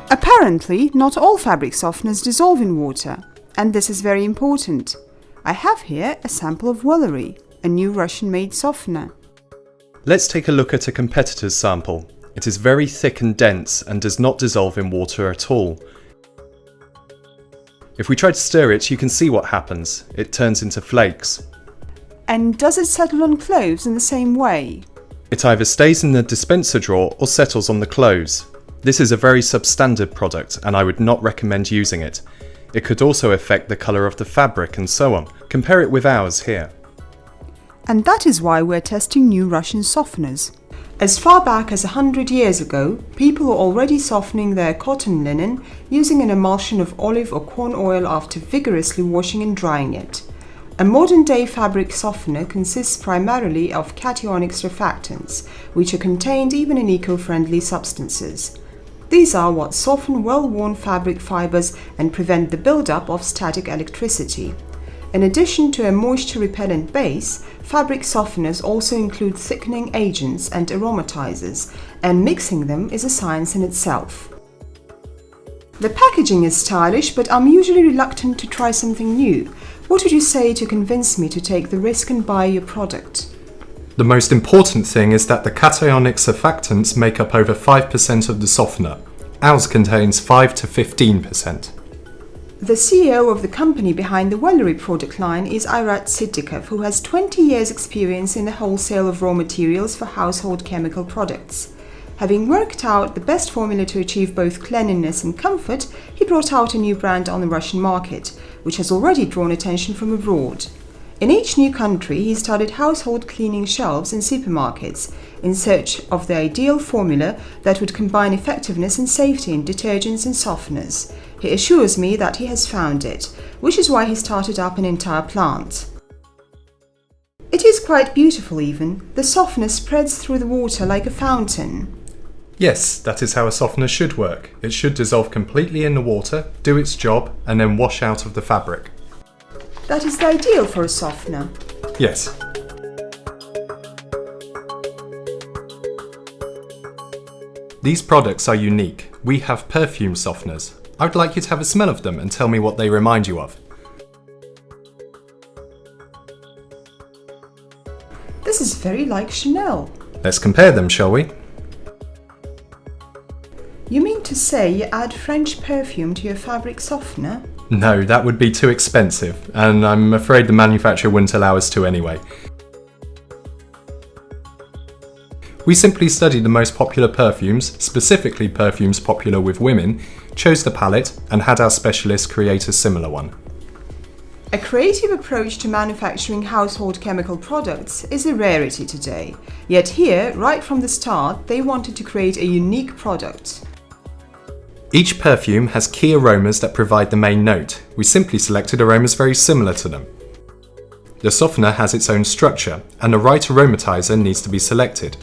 Apparently, not all fabric softeners dissolve in water, and this is very important. I have here a sample of Wellery, a new Russian-made softener. Let's take a look at a competitor's sample. It is very thick and dense and does not dissolve in water at all. If we try to stir it, you can see what happens. It turns into flakes. And does it settle on clothes in the same way? It either stays in the dispenser drawer or settles on the clothes. This is a very substandard product and I would not recommend using it. It could also affect the colour of the fabric and so on. Compare it with ours here. And that is why we're testing new Russian softeners. As far back as 100 years ago, people were already softening their cotton linen using an emulsion of olive or corn oil after vigorously washing and drying it. A modern-day fabric softener consists primarily of cationic surfactants, which are contained even in eco-friendly substances. These are what soften well-worn fabric fibers and prevent the buildup of static electricity. In addition to a moisture-repellent base, fabric softeners also include thickening agents and aromatizers, and mixing them is a science in itself. The packaging is stylish, but I'm usually reluctant to try something new. What would you say to convince me to take the risk and buy your product? The most important thing is that the cationic surfactants make up over 5% of the softener. Ours contains 5 to 15%. The CEO of the company behind the Wellery product line is Ayrat Siddikov, who has 20 years' experience in the wholesale of raw materials for household chemical products. Having worked out the best formula to achieve both cleanliness and comfort, he brought out a new brand on the Russian market, which has already drawn attention from abroad. In each new country, he studied household cleaning shelves in supermarkets in search of the ideal formula that would combine effectiveness and safety in detergents and softeners. He assures me that he has found it, which is why he started up an entire plant. It is quite beautiful even. The softener spreads through the water like a fountain. Yes, that is how a softener should work. It should dissolve completely in the water, do its job, and then wash out of the fabric. That is the ideal for a softener. Yes. These products are unique. We have perfume softeners. I would like you to have a smell of them and tell me what they remind you of. This is very like Chanel. Let's compare them, shall we? You mean to say you add French perfume to your fabric softener? No, that would be too expensive, and I'm afraid the manufacturer wouldn't allow us to anyway. We simply studied the most popular perfumes, specifically perfumes popular with women, chose the palette, and had our specialists create a similar one. A creative approach to manufacturing household chemical products is a rarity today. Yet here, right from the start, they wanted to create a unique product. Each perfume has key aromas that provide the main note. We simply selected aromas very similar to them. The softener has its own structure, and the right aromatizer needs to be selected.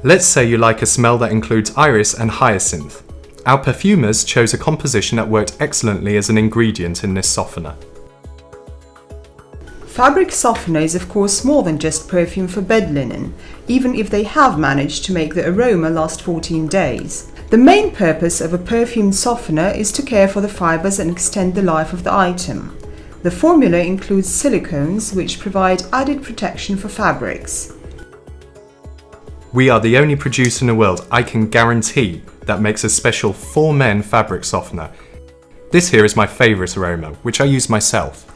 Let's say you like a smell that includes iris and hyacinth. Our perfumers chose a composition that worked excellently as an ingredient in this softener. Fabric softener is of course more than just perfume for bed linen, even if they have managed to make the aroma last 14 days. The main purpose of a perfumed softener is to care for the fibers and extend the life of the item. The formula includes silicones which provide added protection for fabrics. We are the only producer in the world, I can guarantee, that makes a special for men fabric softener. This here is my favourite aroma, which I use myself.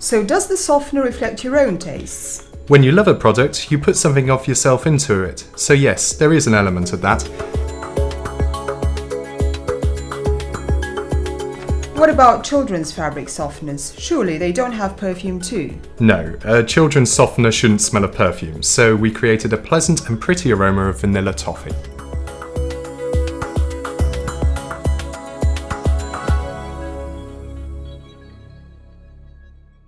So does the softener reflect your own tastes? When you love a product, you put something of yourself into it. So yes, there is an element of that. What about children's fabric softeners? Surely they don't have perfume too? No, a children's softener shouldn't smell of perfume, so we created a pleasant and pretty aroma of vanilla toffee.